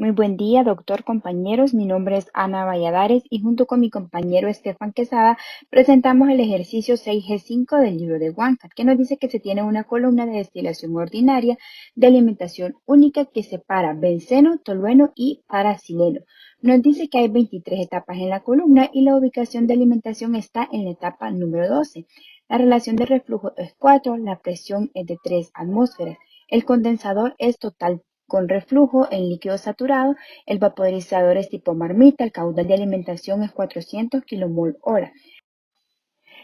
Muy buen día, doctor, compañeros. Mi nombre es Ana Valladares y junto con mi compañero Estefan Quesada presentamos el ejercicio 6G5 del libro de Wankat, que nos dice que se tiene una columna de destilación ordinaria de alimentación única que separa benceno, tolueno y paraxileno. Nos dice que hay 23 etapas en la columna y la ubicación de alimentación está en la etapa número 12. La relación de reflujo es 4, la presión es de 3 atmósferas. El condensador es total con reflujo en líquido saturado, el vaporizador es tipo marmita, el caudal de alimentación es 400 kmol/hora.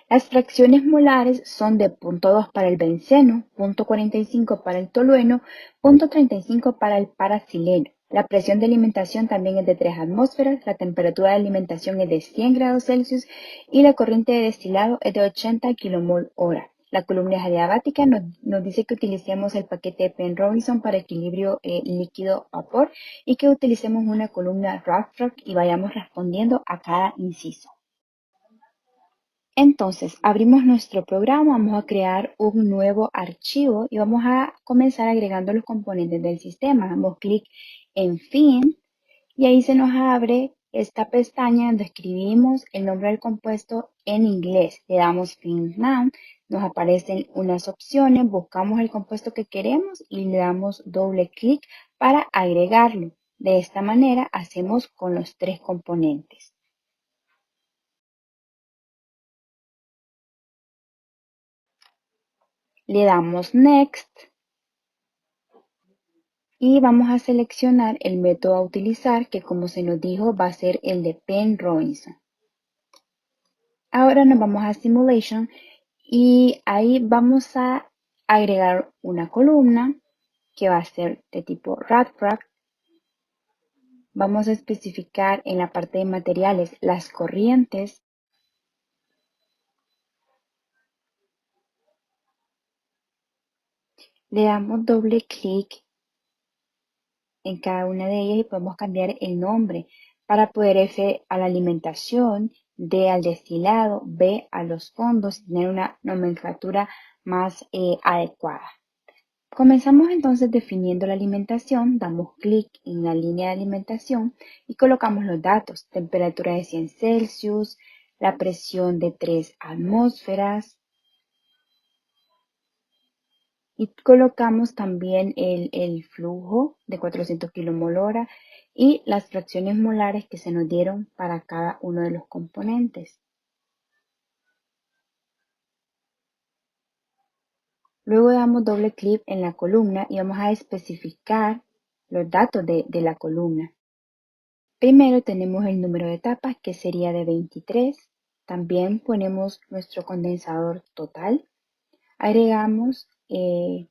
Las fracciones molares son de 0.2 para el benceno, 0.45 para el tolueno, 0.35 para el paraxileno. La presión de alimentación también es de 3 atmósferas, la temperatura de alimentación es de 100 grados Celsius y la corriente de destilado es de 80 kmol/hora. La columna adiabática nos dice que utilicemos el paquete Penn-Robinson para equilibrio líquido-vapor y que utilicemos una columna Rathrock y vayamos respondiendo a cada inciso. Entonces, abrimos nuestro programa, vamos a crear un nuevo archivo y vamos a comenzar agregando los componentes del sistema. Damos clic en Fin y ahí se nos abre esta pestaña donde escribimos el nombre del compuesto en inglés. Le damos Fin Now, nos aparecen unas opciones, buscamos el compuesto que queremos y le damos doble clic para agregarlo. De esta manera hacemos con los 3 componentes. Le damos Next y vamos a seleccionar el método a utilizar, que como se nos dijo va a ser el de Penn-Robinson. Ahora nos vamos a Simulation y ahí vamos a agregar una columna que va a ser de tipo Rathrock. Vamos a especificar en la parte de materiales las corrientes. Le damos doble clic en cada una de ellas y podemos cambiar el nombre para poder F a la alimentación, D al destilado, B a los fondos y tener una nomenclatura más adecuada. Comenzamos entonces definiendo la alimentación, damos clic en la línea de alimentación y colocamos los datos, temperatura de 100 Celsius, la presión de 3 atmósferas, y colocamos también el flujo de 400 kmol/hora y las fracciones molares que se nos dieron para cada uno de los componentes. Luego damos doble clic en la columna y vamos a especificar los datos de la columna. Primero tenemos el número de etapas, que sería de 23. También ponemos nuestro condensador total. Agregamos el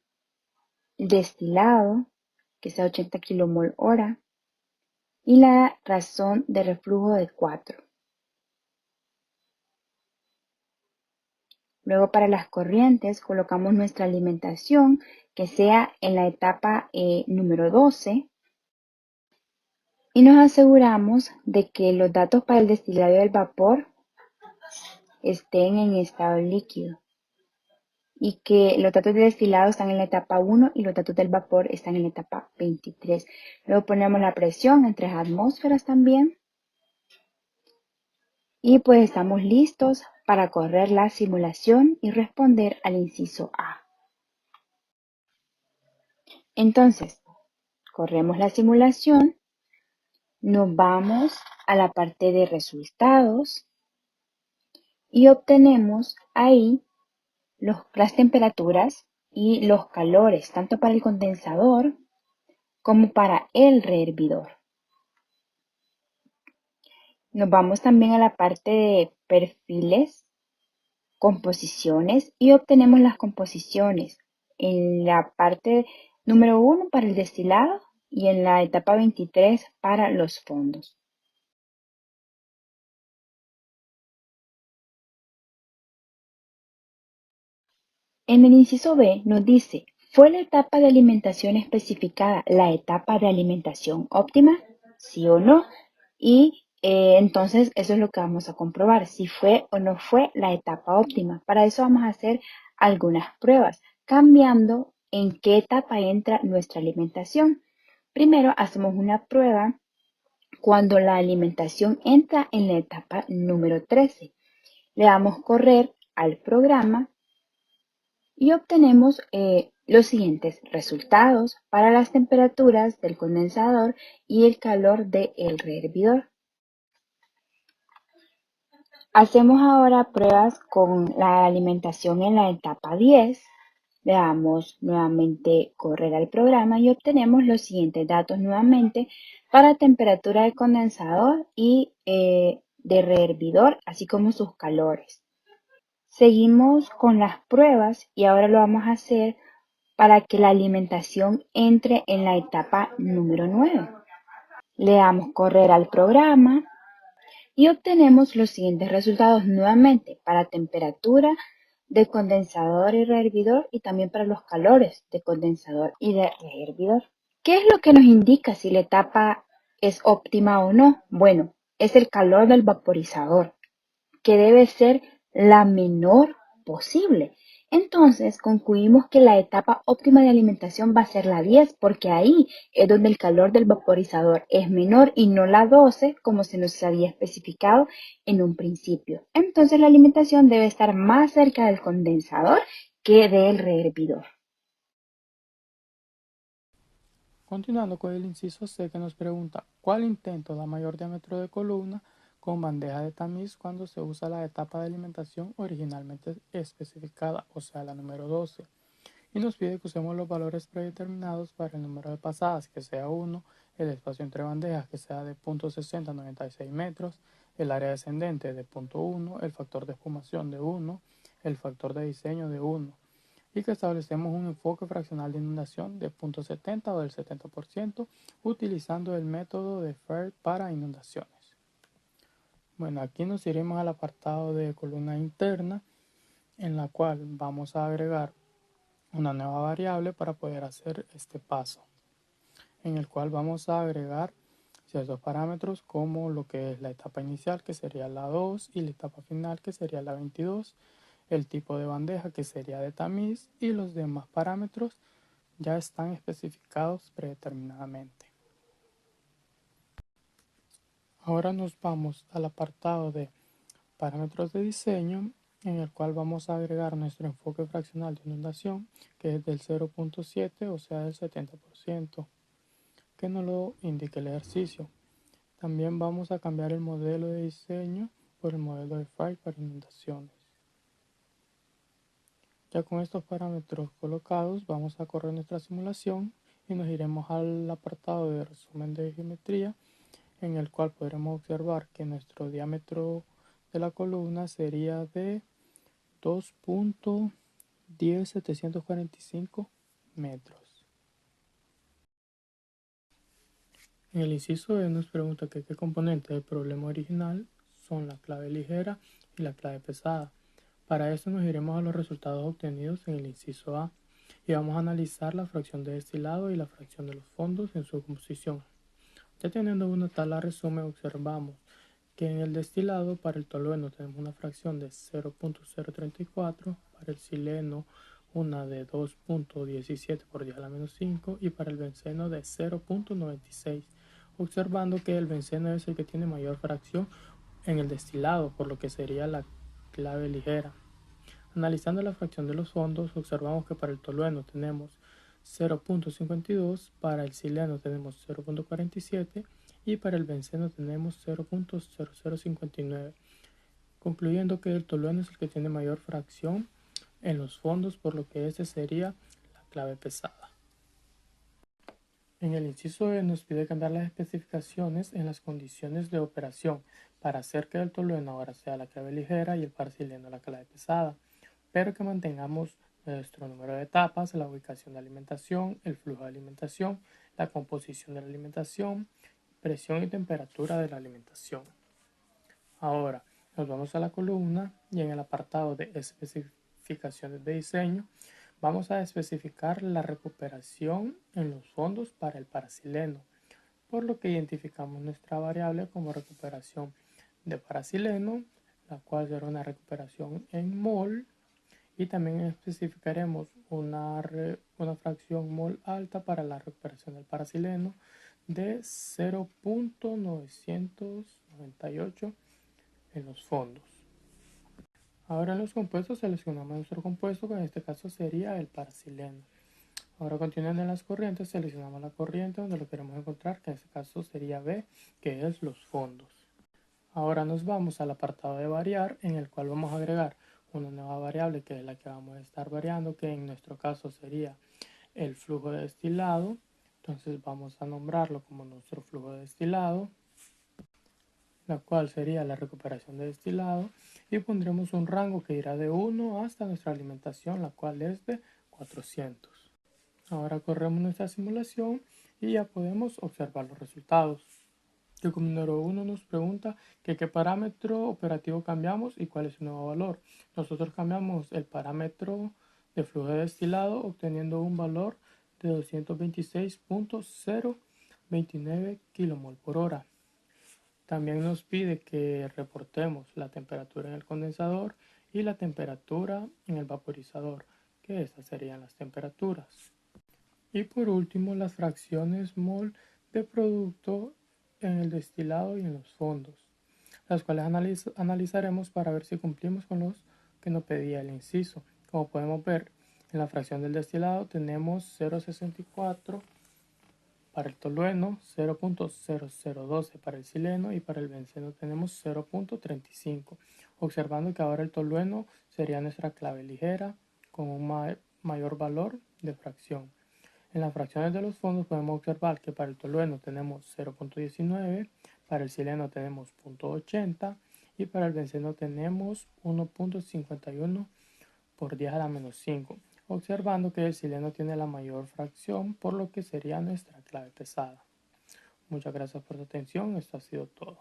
destilado, que sea 80 kmol/hora. Y la razón de reflujo de 4. Luego para las corrientes colocamos nuestra alimentación que sea en la etapa número 12 y nos aseguramos de que los datos para el destilado del vapor estén en estado líquido y que los datos de destilado están en la etapa 1 y los datos del vapor están en la etapa 23. Luego ponemos la presión en 3 atmósferas también. Y pues estamos listos para correr la simulación y responder al inciso A. Entonces, corremos la simulación, nos vamos a la parte de resultados y obtenemos ahí las temperaturas y los calores, tanto para el condensador como para el rehervidor. Nos vamos también a la parte de perfiles, composiciones y obtenemos las composiciones en la parte número 1 para el destilado y en la etapa 23 para los fondos. En el inciso B nos dice, ¿fue la etapa de alimentación especificada la etapa de alimentación óptima? ¿Sí o no? Y entonces eso es lo que vamos a comprobar, si fue o no fue la etapa óptima. Para eso vamos a hacer algunas pruebas, cambiando en qué etapa entra nuestra alimentación. Primero hacemos una prueba cuando la alimentación entra en la etapa número 13. Le damos correr al programa y obtenemos los siguientes resultados para las temperaturas del condensador y el calor del rehervidor. Hacemos ahora pruebas con la alimentación en la etapa 10. Le damos nuevamente correr al programa y obtenemos los siguientes datos nuevamente para temperatura de condensador y de rehervidor, así como sus calores. Seguimos con las pruebas y ahora lo vamos a hacer para que la alimentación entre en la etapa número 9. Le damos correr al programa y obtenemos los siguientes resultados nuevamente para temperatura de condensador y rehervidor y también para los calores de condensador y de rehervidor. ¿Qué es lo que nos indica si la etapa es óptima o no? Bueno, es el calor del vaporizador, que debe ser la menor posible. Entonces, concluimos que la etapa óptima de alimentación va a ser la 10 porque ahí es donde el calor del vaporizador es menor y no la 12 como se nos había especificado en un principio. Entonces, la alimentación debe estar más cerca del condensador que del rehervidor. Continuando con el inciso C que nos pregunta ¿cuál intento da mayor diámetro de columna con bandeja de tamiz cuando se usa la etapa de alimentación originalmente especificada, o sea la número 12? Y nos pide que usemos los valores predeterminados para el número de pasadas, que sea 1, el espacio entre bandejas que sea de 0.60 a 96 metros, el área descendente de 0.1, el factor de espumación de 1, el factor de diseño de 1, y que establecemos un enfoque fraccional de inundación de 0.70 o del 70% utilizando el método de FAIR para inundaciones. Bueno, aquí nos iremos al apartado de columna interna en la cual vamos a agregar una nueva variable para poder hacer este paso, en el cual vamos a agregar ciertos parámetros como lo que es la etapa inicial, que sería la 2, y la etapa final, que sería la 22, el tipo de bandeja, que sería de tamiz, y los demás parámetros ya están especificados predeterminadamente. Ahora nos vamos al apartado de parámetros de diseño, en el cual vamos a agregar nuestro enfoque fraccional de inundación, que es del 0.7, o sea del 70%, que nos lo indique el ejercicio. También vamos a cambiar el modelo de diseño por el modelo de FAIR para inundaciones. Ya con estos parámetros colocados, vamos a correr nuestra simulación y nos iremos al apartado de resumen de geometría, en el cual podremos observar que nuestro diámetro de la columna sería de 2.10745 metros. En el inciso E nos pregunta que qué componentes del problema original son la clave ligera y la clave pesada. Para esto nos iremos a los resultados obtenidos en el inciso A y vamos a analizar la fracción de destilado y la fracción de los fondos en su composición. Ya teniendo una tabla resumen, observamos que en el destilado para el tolueno tenemos una fracción de 0.034, para el sileno una de 2.17 por 10 a la menos 5 y para el benceno de 0.96, observando que el benceno es el que tiene mayor fracción en el destilado, por lo que sería la clave ligera. Analizando la fracción de los fondos, observamos que para el tolueno tenemos 0.52, para el sileno tenemos 0.47 y para el benceno tenemos 0.0059, concluyendo que el tolueno es el que tiene mayor fracción en los fondos, por lo que ese sería la clave pesada. En el inciso E nos pide cambiar las especificaciones en las condiciones de operación para hacer que el tolueno ahora sea la clave ligera y el par sileno la clave pesada, pero que mantengamos nuestro número de etapas, la ubicación de alimentación, el flujo de alimentación, la composición de la alimentación, presión y temperatura de la alimentación. Ahora nos vamos a la columna y en el apartado de especificaciones de diseño vamos a especificar la recuperación en los fondos para el parasileno, por lo que identificamos nuestra variable como recuperación de parasileno, la cual será una recuperación en mol, y también especificaremos una fracción mol alta para la recuperación del paraxileno de 0.998 en los fondos. Ahora en los compuestos seleccionamos nuestro compuesto, que en este caso sería el paraxileno. Ahora continuando en las corrientes, seleccionamos la corriente donde lo queremos encontrar, que en este caso sería B, que es los fondos. Ahora nos vamos al apartado de variar, en el cual vamos a agregar una nueva variable, que es la que vamos a estar variando, que en nuestro caso sería el flujo de destilado. Entonces vamos a nombrarlo como nuestro flujo de destilado, la cual sería la recuperación de destilado, y pondremos un rango que irá de 1 hasta nuestra alimentación, la cual es de 400. Ahora corremos nuestra simulación y ya podemos observar los resultados. Que como número 1 nos pregunta que qué parámetro operativo cambiamos y cuál es su nuevo valor. Nosotros cambiamos el parámetro de flujo de destilado obteniendo un valor de 226.029 kmol por hora. También nos pide que reportemos la temperatura en el condensador y la temperatura en el vaporizador, que estas serían las temperaturas. Y por último, las fracciones mol de producto en el destilado y en los fondos, las cuales analizaremos para ver si cumplimos con los que nos pedía el inciso. Como podemos ver, en la fracción del destilado tenemos 0.64 para el tolueno, 0.0012 para el sileno y para el benceno tenemos 0.35. Observando que ahora el tolueno sería nuestra clave ligera con un mayor valor de fracción. En las fracciones de los fondos podemos observar que para el tolueno tenemos 0.19, para el sileno tenemos 0.80 y para el benceno tenemos 1.51 por 10 a la menos 5, observando que el sileno tiene la mayor fracción, por lo que sería nuestra clave pesada. Muchas gracias por su atención, esto ha sido todo.